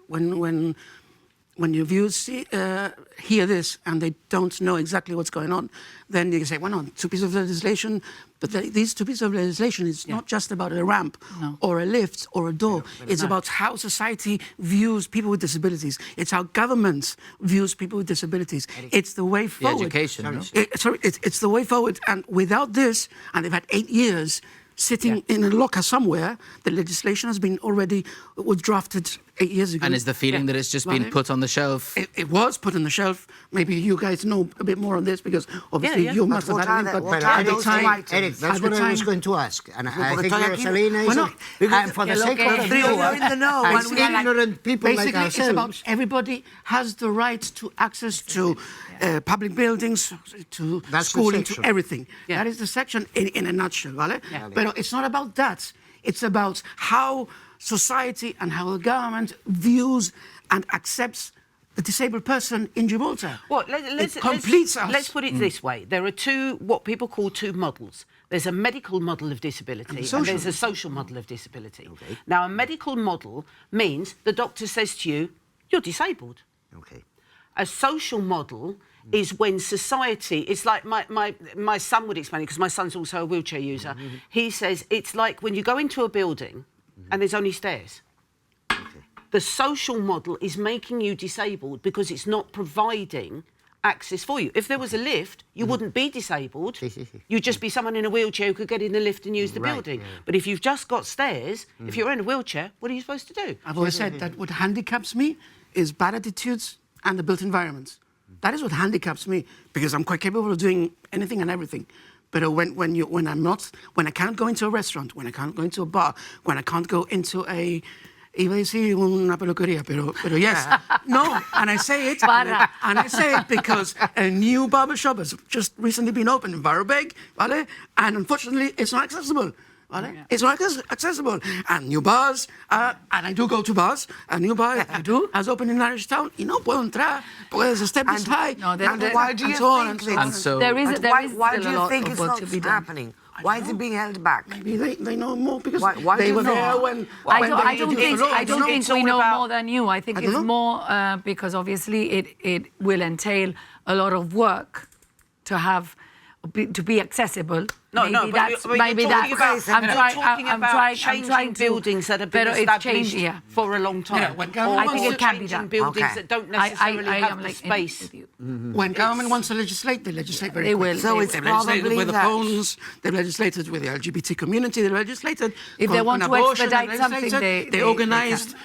when your viewers hear this and they don't know exactly what's going on, then you can say, well, no, two pieces of legislation, but these two pieces of legislation is not just about a ramp or a lift or a door. It's about how society views people with disabilities. It's how government views people with disabilities. It's the way forward. The education, no? It's the way forward. And without this, and they've had 8 years sitting in a locker somewhere, the legislation was drafted 8 years ago. And is the feeling that it's just been put on the shelf? It was put on the shelf. Maybe you guys know a bit more on this because obviously you must have had an input. At the time, Eric, that's what I was going to ask. And I think Rosalina is... And for the sake of the viewer, as ignorant people like basically, ourselves... it's about everybody has the right to access to public buildings, to schooling, to everything. Yeah. That is the section in a nutshell, ¿vale? But it's not about that. It's about how society and how the government views and accepts the disabled person in Gibraltar. Well, It completes us. Let's put it this way. There are what people call two models. There's a medical model of disability and there's a social model of disability. Okay. Now, a medical model means the doctor says to you, you're disabled. Okay. A social model is when society, it's like my son would explain it, because my son's also a wheelchair user. He says it's like when you go into a building and there's only stairs. The social model is making you disabled because it's not providing access for you. If there was a lift, you wouldn't be disabled. You'd just be someone in a wheelchair who could get in the lift and use the building. But if you've just got stairs, if you're in a wheelchair, what are you supposed to do? I've always said that what handicaps me is bad attitudes and the built environments. That is what handicaps me, because I'm quite capable of doing anything and everything. But when I can't go into a restaurant, when I can't go into a bar, when I can't go into iba a decir una peluquería, pero yes, no, and I say it because a new barber shop has just recently been opened in Varubeg, ¿vale? And unfortunately, it's not accessible. ¿Vale? It's not accessible. And new bars, and I do go to bars, a new bar has opened in Irish Town, y no puedo entrar, porque the step is high. No, why do you think it's not happening? Why is it being held back? Maybe they know more because why they do were you know? there when... I don't think we know about- more than you. I think it's more because obviously it will entail a lot of work to be accessible No, no, maybe but that's you're maybe talking that's. about, I'm you're trying. talking I'm about trying. changing I'm trying to, buildings that have been pero it's established changed, yeah. for a long time. Yeah, when Or government I think it can be changing done. buildings Okay. that don't I necessarily have am the like space. with you. When government wants to legislate, they legislate very They quick. will. So they it's will. They've legislated probably with the that. phones, they've legislated with the LGBT community, they've legislated... If they want on to abortion, expedite they've something, legislated. they organised,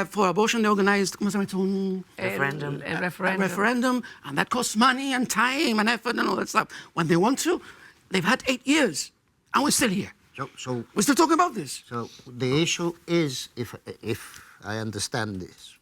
for abortion, they organised, ¿cómo se llama esto? Referendum. A A referendum. referendum, and that costs money and time and effort and all that stuff. When they want to, they've had 8 years, and we're still here. So We're still talking about this. So the issue is, if I understand this,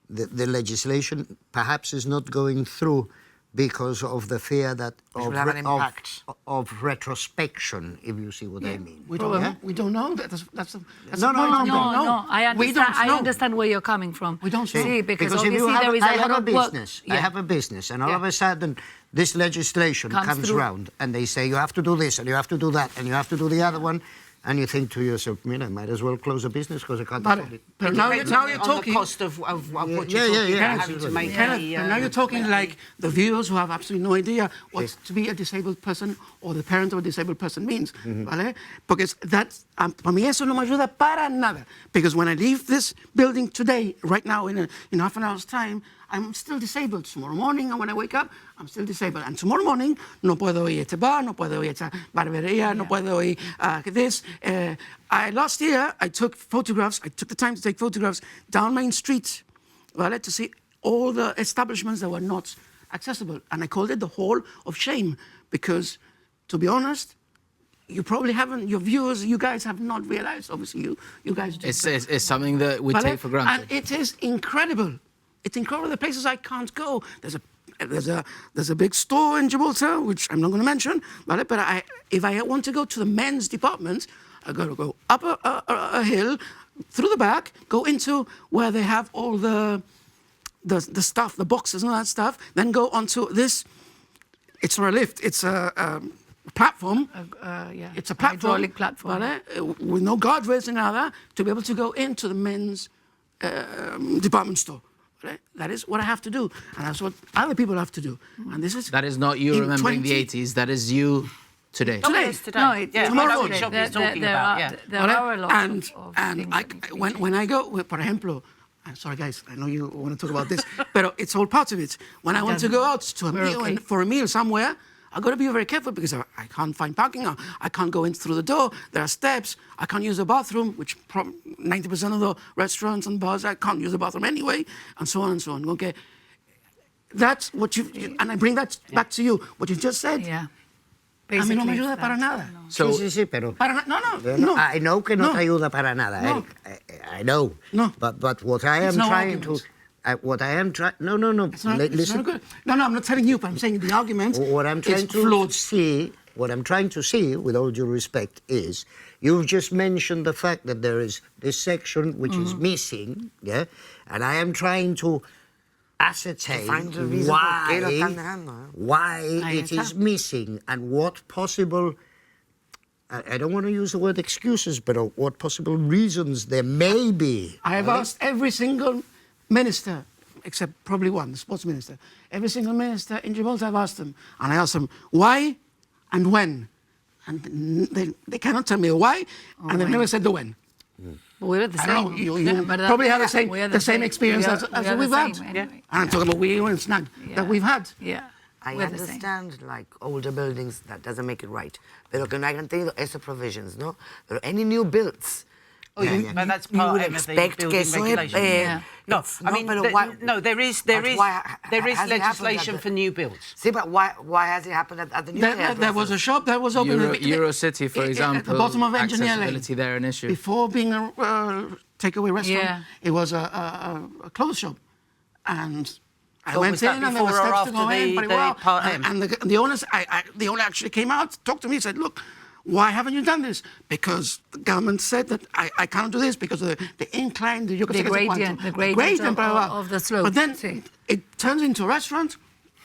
the legislation perhaps is not going through because of the fear that will have an impact. of retrospection, if you see what I mean. We don't know. We don't know. That's No, the no, point. no, We No, don't know. no, I We understand. don't I know. understand where you're coming from. We don't know. See, because if you obviously have, there is I a have lot a of work. business. Yeah. I have a business, and all Yeah. of a sudden, this legislation Comes comes through. round, and they say you have to do this, and you have to do that, and you have to do the other one, and you think to yourself, I might as well close a business because I can't afford it. But It now depends you're on the talking... cost of what you're yeah, talking yeah, about, having to make Kenneth, a, but now you're talking like the viewers who have absolutely no idea what to be a disabled person or the parent of a disabled person means, ¿vale? Because that's, para mí eso no me ayuda para nada. Because when I leave this building today, right now in half an hour's time, I'm still disabled. Tomorrow morning, and when I wake up, I'm still disabled. And tomorrow morning, no puedo ir a este bar, no puedo ir a esta barbería, no puedo ir this. Last year, I took photographs. I took the time to take photographs down Main Street, ¿vale? To see all the establishments that were not accessible. And I called it the Hall of Shame because, to be honest, you probably haven't, your viewers, you guys have not realized, obviously you guys do. It's something that we take for granted. And it is incredible. It's incredible the places I can't go. There's a big store in Gibraltar, which I'm not going to mention, but if I want to go to the men's department, I've got to go up a hill, through the back, go into where they have all the stuff, the boxes and all that stuff, then go onto this. It's not a lift, it's a platform. Yeah. It's a platform. Hydraulic platform. ¿Vale? With no guardrails and other, to be able to go into the men's department store. Right? That is what I have to do, and that's what other people have to do. And this is That is not you in remembering the 20 80s. That is you today. No, it is today. No, it's yeah, tomorrow. that's what Shop is talking about. Yeah. There are a lot and of and things I, that need to be when I go, for example, I'm sorry guys, I know you want to talk about this, but it's all part of it. When I want to go out to a meal okay. and for a meal somewhere, I've got to be very careful because I can't find parking. I can't go in through the door. There are steps. I can't use the bathroom, which 90% of the restaurants and bars, I can't use the bathroom anyway, and so on and so on. Okay, that's what you, and I bring that back to you. What you just said. Yeah. A mí no me Basically, ayuda it's para that. nada. So, Sí, pero... No. I know que no No. te ayuda para nada, No. Eric. I know. No. But what I am It's no trying argument. to... what I am trying... No. It's not, it's Listen. not good. No, I'm not telling you, but I'm saying the argument What I'm is trying to flawed. see, what I'm trying to see, with all due respect, is you've just mentioned the fact that there is this section which is missing, yeah, and I am trying to ascertain find the reason por qué lo están dejando, ¿eh? why Ahí it está. is missing and what possible. I don't want to use the word excuses, but what possible reasons there may be. I have asked every single minister, except probably one, the sports minister, every single minister in Gibraltar, I've asked them. And I asked them, why and when? And they cannot tell me why, and they've never said the when. We're the I same. don't know, you Yeah, but probably have we're the same experience as we are we've the had. same Yeah. anyway. And I'm talking about we and Snag that we've had. Yeah. I we're the same. understand, like, older buildings, that doesn't make it right. Pero que no hayan tenido esos provisions, ¿no? Pero any new builds, But that's you part would of the expect que building eso regulation. Yeah. No, it's I mean, no, pero why- no, there is but why there is has it happened legislation that for new builds. See, but why has it happened at the new There was a shop that was open Eurocity, for example, at the bottom of Engineer Lane. accessibility there an issue. Before being a takeaway restaurant, Yeah. it was a clothes shop. And I So went was that in and there were before or steps to go after in, the- pretty the well. Part M? And the owners, the owner actually came out, talked to me, said, look, why haven't you done this? Because the government said that I cannot do this because of the incline, the gradient of the slope, But then sí. it turns into a restaurant.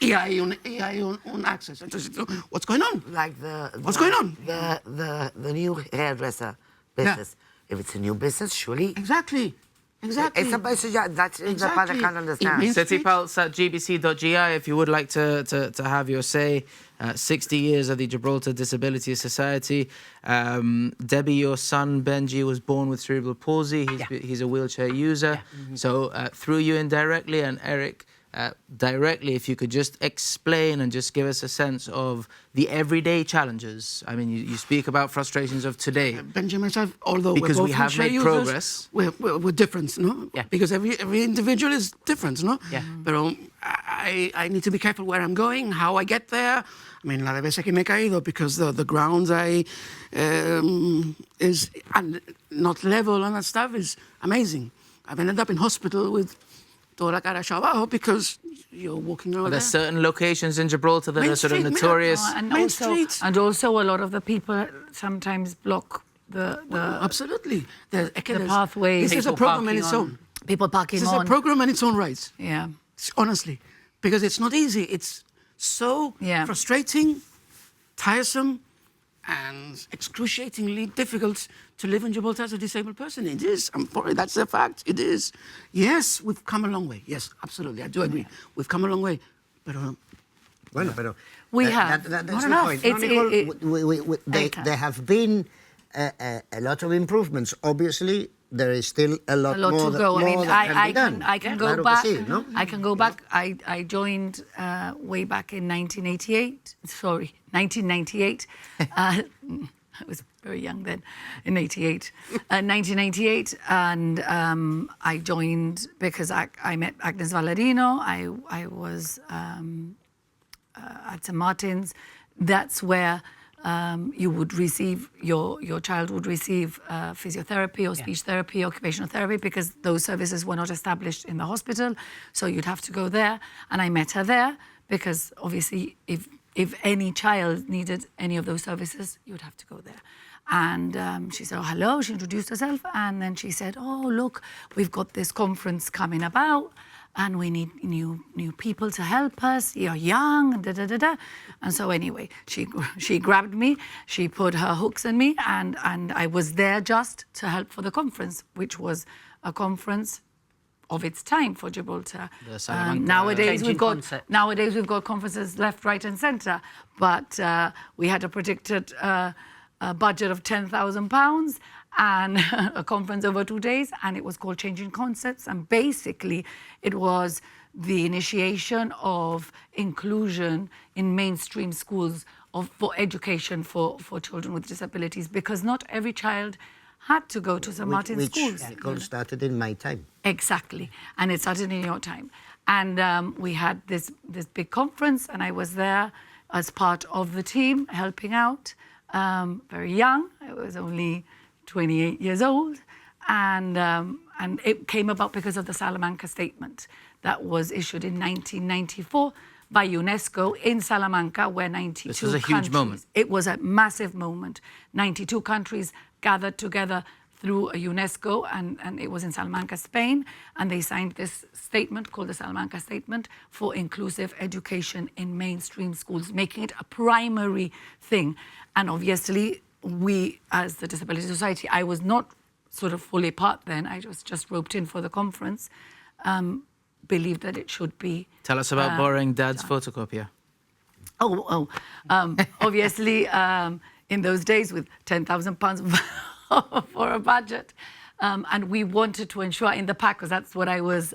Y hay un access. Entonces, what's going on? Like What's going on? The new hairdresser business. If it's a new business, surely Exactly. Exactly. It's a message that's in the part I can't understand. Setipalts@gbc.gi if you would like to have your say. 60 years of the Gibraltar Disability Society. Debbie, your son Benji was born with cerebral palsy. He's a wheelchair user. So through you indirectly, and Eric directly, if you could just explain and just give us a sense of the everyday challenges. I mean, you speak about frustrations of today. Benji and myself, although because we're both we have wheelchair made users, progress. We're different, no? Yeah. Because every individual is different, no? Yeah. But I need to be careful where I'm going, how I get there. I mean, la vez que me he caído because the grounds is and not level and that stuff is amazing. I've ended up in hospital with toda la cara abajo because you're walking over There's there. certain locations in Gibraltar that Main are sort of Street, notorious. And also a lot of the people sometimes block the Absolutely. The pathway. This is a People program in parking its on- own. people parking This is on. a program in its own rights. Yeah. Honestly, because it's not easy. It's so frustrating, tiresome, and excruciatingly difficult to live in Gibraltar as a disabled person. It is. That's a fact. It is. Yes, we've come a long way. Yes, absolutely. I do agree. We've come a long way. But Bueno, pero We have. That's Not the enough. point. It's- Nicole, Okay. there have been a lot of improvements. Obviously, there is still a lot a lot more to go. I mean, that can be done. I can go Claro que back. sí, ¿no? I can go back. I joined way back in 1988. Sorry, 1998. I was very young then, in 1998, and I joined because I met Agnes Valerino. I was at St Martin's. That's where you would receive your child would receive physiotherapy or speech therapy, occupational therapy, because those services were not established in the hospital. So you'd have to go there, and I met her there because obviously if any child needed any of those services, you'd have to go there. And she said, oh, hello. She introduced herself, and then she said, oh, look, we've got this conference coming about, and we need new people to help us. You're young, da da da da. And so anyway, she grabbed me, she put her hooks in me, and I was there just to help for the conference, which was a conference of its time for Gibraltar. Nowadays we've got conferences left, right, and centre, but we had a predicted a budget of £10,000 and a conference over 2 days, and it was called Changing Concepts, and basically it was the initiation of inclusion in mainstream schools for education for children with disabilities, because not every child had to go to St Martin's schools. Which Nicole started in my time. Exactly, and it started in your time. And we had this big conference, and I was there as part of the team, helping out. Very young, I was only 28 years old, and it came about because of the Salamanca Statement that was issued in 1994 by UNESCO in Salamanca, where 92 This was a countries... huge moment. It was a massive moment. 92 countries gathered together through a UNESCO, and it was in Salamanca, Spain, and they signed this statement called the Salamanca Statement for inclusive education in mainstream schools, making it a primary thing. And obviously, we, as the Disability Society, I was not sort of fully part then, I was just roped in for the conference, believed that it should be... Tell us about borrowing Dad's photocopier. Obviously, in those days with £10,000 for a budget, and we wanted to ensure in the pack, because that's what I was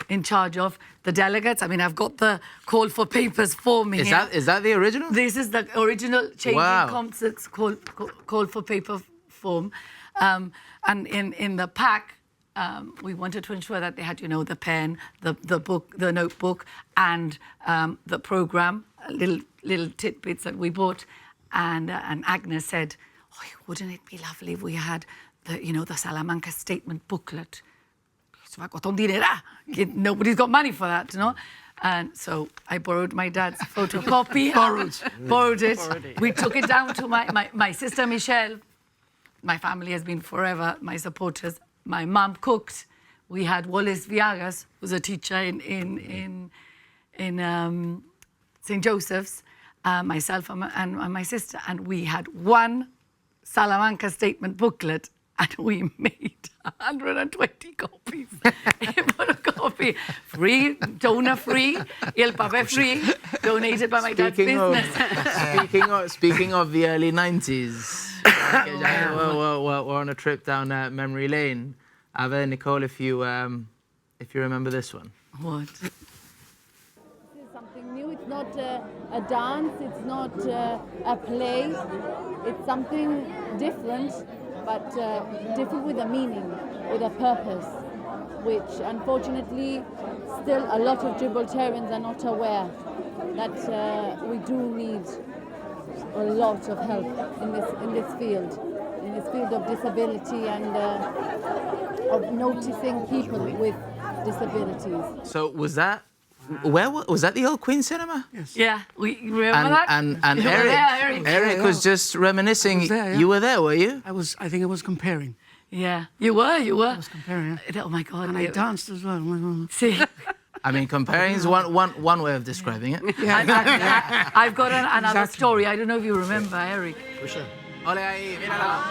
in charge of, the delegates. I mean, I've got the call for papers form here. Is that the original? This is the original Changing Concepts call for paper form. And in the pack, we wanted to ensure that they had, the pen, the book, the notebook, and the program, little tidbits that we bought. And Agnes said, oh, wouldn't it be lovely if we had the Salamanca Statement booklet? Nobody's got money for that, And so I borrowed my dad's photocopy. Borrowed it. We took it down to my sister Michelle. My family has been forever my supporters. My mum cooked. We had Wallace Viagas, who's a teacher in St. Joseph's, myself and my sister, and we had one Salamanca Statement booklet and we made 120 copies. Photocopy, free, donor free, el papel free, donated by my dad's business. Speaking of the early 90s, we're on a trip down memory lane. Ava, Nicole, if you remember this one. What? This is something new. It's not a dance. It's not a play. It's something different, but different with a meaning, with a purpose, which unfortunately still a lot of Gibraltarians are not aware that we do need a lot of help in this field of disability and of noticing people with disabilities. So was that was that the old Queen Cinema? Yes. Yeah, we remember that? And You were Eric, there, Eric. Eric was just reminiscing. I was there, yeah. You were there, were you? I think I was comparing. Yeah, you were. I was comparing, yeah. Oh my God. And I danced as well. See, I mean, comparing is one way of describing it. I've got another story. I don't know if you remember, Eric. For sure. Ole ahí, míralo.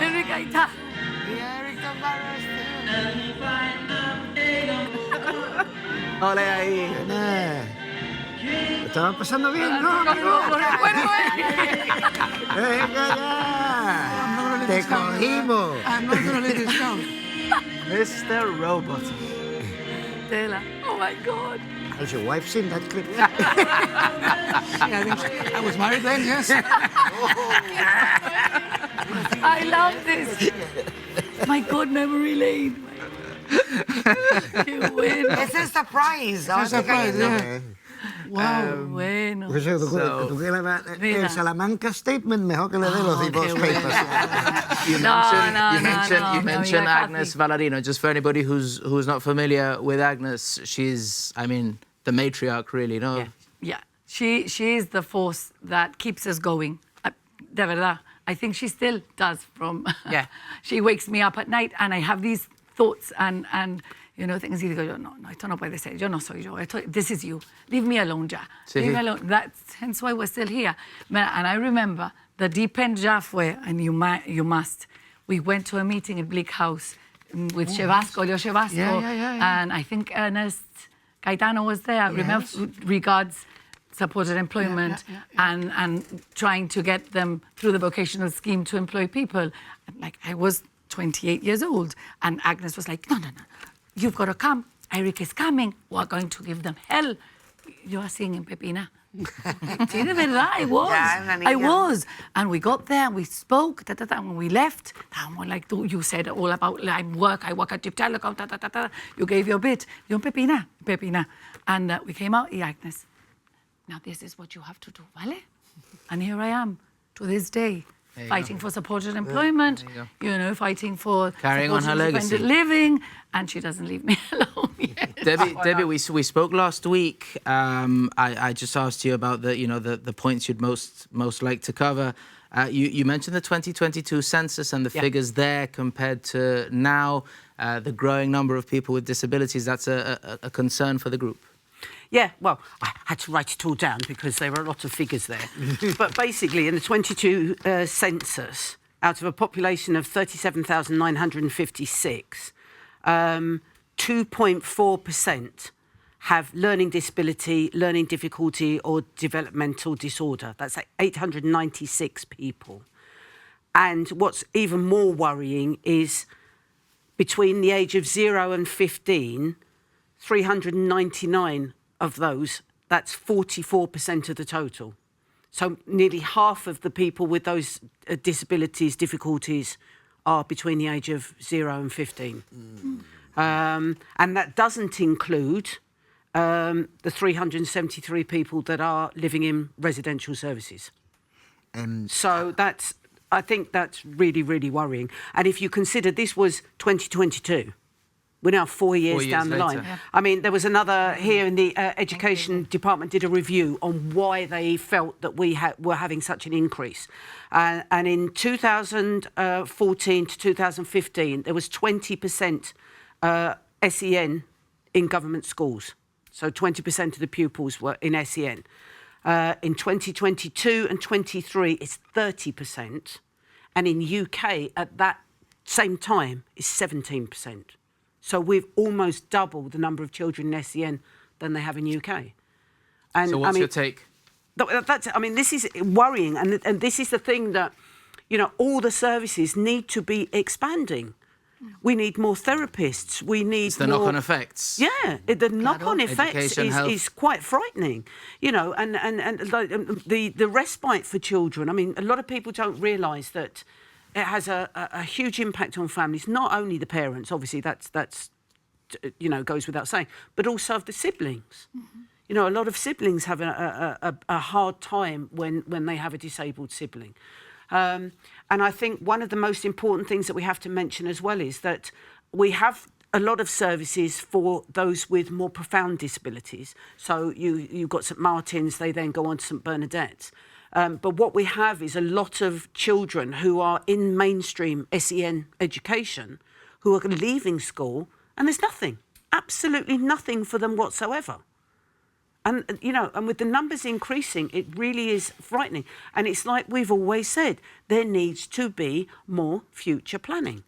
Eric, ahí está. Ole ahí. ¿Te estaban pasando bien? No, venga ya. Te cogimos. I'm not going to let this down. Mr. Robot. Tela. Oh my God. Has your wife seen that clip? Yeah, I think I was married then, yes. I love this. My God, memory lane. You win. It's a surprise. It's a surprise, yeah. Wow. Bueno. Pues tú quieres el Salamanca statement mejor que le de los divorce papers. You mentioned Agnes Valerino. Just for anybody who's not familiar with Agnes, she's, I mean, the matriarch, really, no? Yeah. She is the force that keeps us going. De verdad. I think she still does. She wakes me up at night and I have these thoughts and you know, things y digo yo, no, esto no puede ser, yo no soy yo, this is you, leave me alone ya, leave me alone. That's hence why we're still here. And I remember the deep end ya fue, and you must, we went to a meeting at Bleak House with Chevasco, Leo Chevasco, Yeah. and I think Ernest Gaetano was there, remember, regards supported employment and trying to get them through the vocational scheme to employ people. Like, I was 28 years old, and Agnes was like, no, you've got to come. Eric is coming. We're going to give them hell. You are singing, Pepina. Sí, de verdad, I was. I was. And we got there and we spoke, and when we left, like you said all about I work at Chip Telecom, you gave your bit. You're Pepina. And we came out, Agnes, now this is what you have to do, ¿vale? And here I am, to this day. Fighting for supported employment, you know, fighting for carrying on her legacy, living, and she doesn't leave me alone yet. Debbie, we spoke last week. I just asked you about the points you'd most like to cover. You mentioned the 2022 census and the figures there compared to now. The growing number of people with disabilities. That's a concern for the group. Yeah, well, I had to write it all down because there were a lot of figures there. But basically, in the 22 census, out of a population of 37,956, 2.4% have learning disability, learning difficulty, or developmental disorder. That's 896 people. And what's even more worrying is between the age of 0 and 15, 399 of those, that's 44% of the total. So nearly half of the people with those disabilities, difficulties, are between the age of 0 and 15. And that doesn't include the 373 people that are living in residential services. So I think that's really, really worrying. And if you consider this was 2022, we're now 4 years down the line. Yeah. I mean, there was another here in the Education Department did a review on why they felt that we were having such an increase. And in 2014 to 2015, there was 20% SEN in government schools. So 20% of the pupils were in SEN. In 2022 and 23, it's 30%. and in UK at that same time is 17%. So we've almost doubled the number of children in SEN than they have in UK. And so what's your take? This is worrying, and this is the thing that, all the services need to be expanding. We need more therapists. We need it's the more knock-on effects. Yeah, the knock-on effects is quite frightening. And the respite for children. I mean, a lot of people don't realise that it has a huge impact on families. Not only the parents, obviously, that's goes without saying, but also of the siblings. A lot of siblings have a hard time when they have a disabled sibling. And I think one of the most important things that we have to mention as well is that we have a lot of services for those with more profound disabilities. So you've got St Martin's, they then go on to St Bernadette's. But what we have is a lot of children who are in mainstream SEN education who are leaving school and there's nothing, absolutely nothing for them whatsoever. And, and with the numbers increasing, it really is frightening. And it's like we've always said, there needs to be more future planning.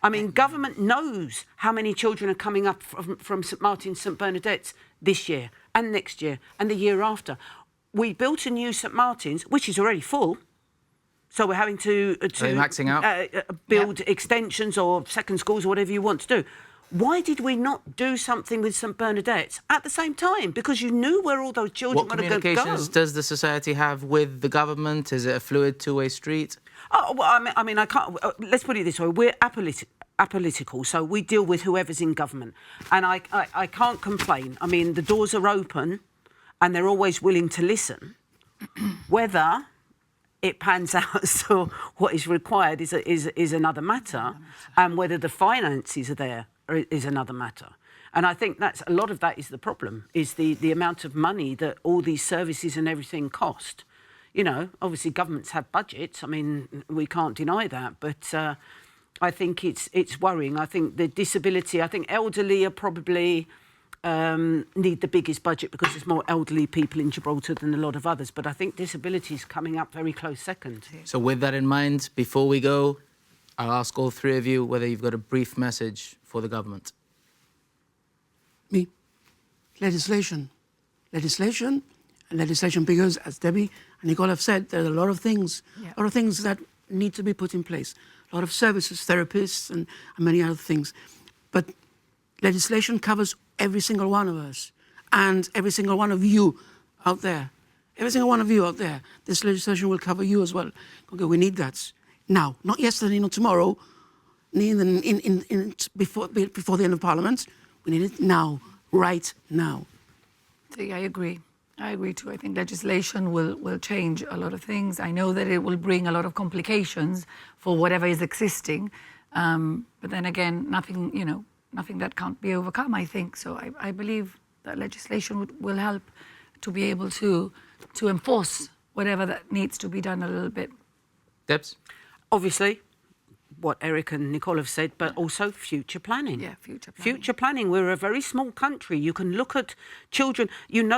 I mean, government knows how many children are coming up from St Martin's, St Bernadette's this year and next year and the year after. We built a new St Martin's, which is already full. So we're having to maxing out? Build extensions or second schools or whatever you want to do. Why did we not do something with St Bernadette's at the same time? Because you knew where all those children were going to go. What communications does the society have with the government? Is it a fluid two-way street? Oh, well, I can't. Let's put it this way: we're apolitical, so we deal with whoever's in government, and I can't complain. I mean, the doors are open, and they're always willing to listen. Whether it pans out so what is required is another matter, and whether the finances are there is another matter. And I think that's a lot of that is the problem, is the amount of money that all these services and everything cost. Obviously governments have budgets. I mean, we can't deny that, but I think it's worrying. I think the disability, I think elderly are probably need the biggest budget because there's more elderly people in Gibraltar than a lot of others. But I think disability is coming up very close second. So with that in mind, before we go, I'll ask all three of you whether you've got a brief message for the government. Me. Legislation, because, as Debbie and Nicole have said, there are a lot of things that need to be put in place. A lot of services, therapists, and many other things. But legislation covers every single one of us and every single one of you out there. Every single one of you out there. This legislation will cover you as well. Okay, we need that now, not yesterday, not tomorrow, before the end of Parliament. We need it now, right now. See, I agree. I agree too. I think legislation will change a lot of things. I know that it will bring a lot of complications for whatever is existing. But then again, nothing that can't be overcome, I think. So I believe that legislation will help to be able to enforce whatever that needs to be done a little bit. Debs? Obviously, what Eric and Nicole have said, but also future planning. Yeah, future planning. Future planning. We're a very small country. You can look at children.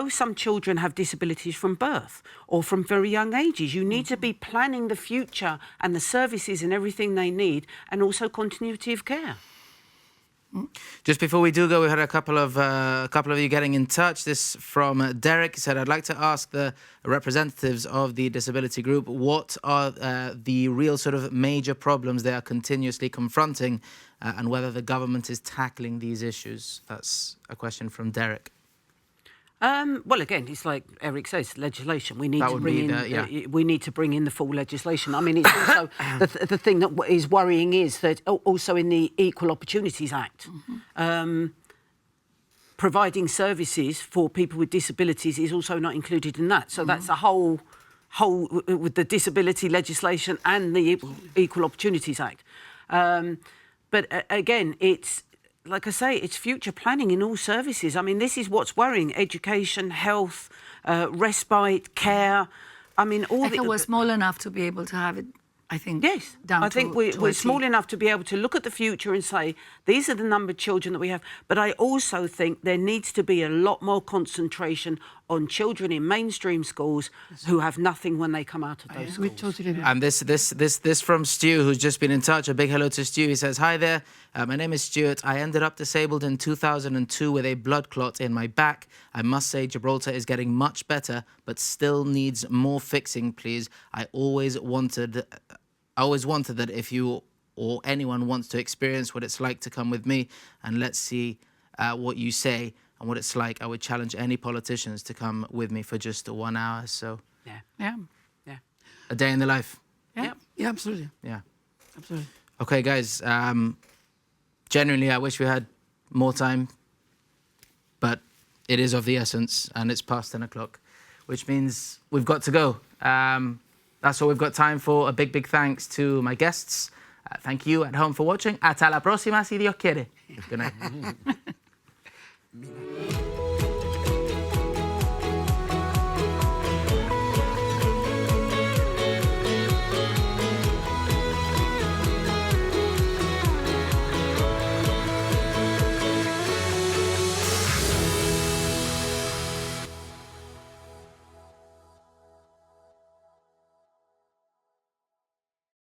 Some children have disabilities from birth or from very young ages. You need to be planning the future and the services and everything they need, and also continuity of care. Just before we do go, we had a couple of you getting in touch. This from Derek. He said, I'd like to ask the representatives of the disability group what are the real sort of major problems they are continuously confronting and whether the government is tackling these issues. That's a question from Derek. Well, again, it's like Eric says, legislation. We need to bring in the full legislation. I mean, it's also the thing that is worrying is that also in the Equal Opportunities Act, providing services for people with disabilities is also not included in that. So that's a whole with the disability legislation and the Equal Opportunities Act. But again, it's, like I say, it's future planning in all services. I mean, this is what's worrying: education, health, respite, care. I mean, all the. We're small enough to be able to have it. I think. Yes, I think we're small enough to be able to look at the future and say these are the number of children that we have. But I also think there needs to be a lot more concentration on children in mainstream schools who have nothing when they come out of those schools. We totally agree. And this from Stu, who's just been in touch. A big hello to Stu. He says, "Hi there. My name is Stuart. I ended up disabled in 2002 with a blood clot in my back. I must say Gibraltar is getting much better, but still needs more fixing, please. I always wanted that if you or anyone wants to experience what it's like to come with me, and let's see what you say and what it's like. I would challenge any politicians to come with me for just 1 hour." So Yeah. a day in the life. Yeah. Yeah, absolutely. Yeah. Absolutely. Okay, guys. Genuinely, I wish we had more time, but it is of the essence, and it's past 10 o'clock, which means we've got to go. That's all we've got time for. A big thanks to my guests. Thank you at home for watching. Hasta la próxima, si Dios quiere. Good night.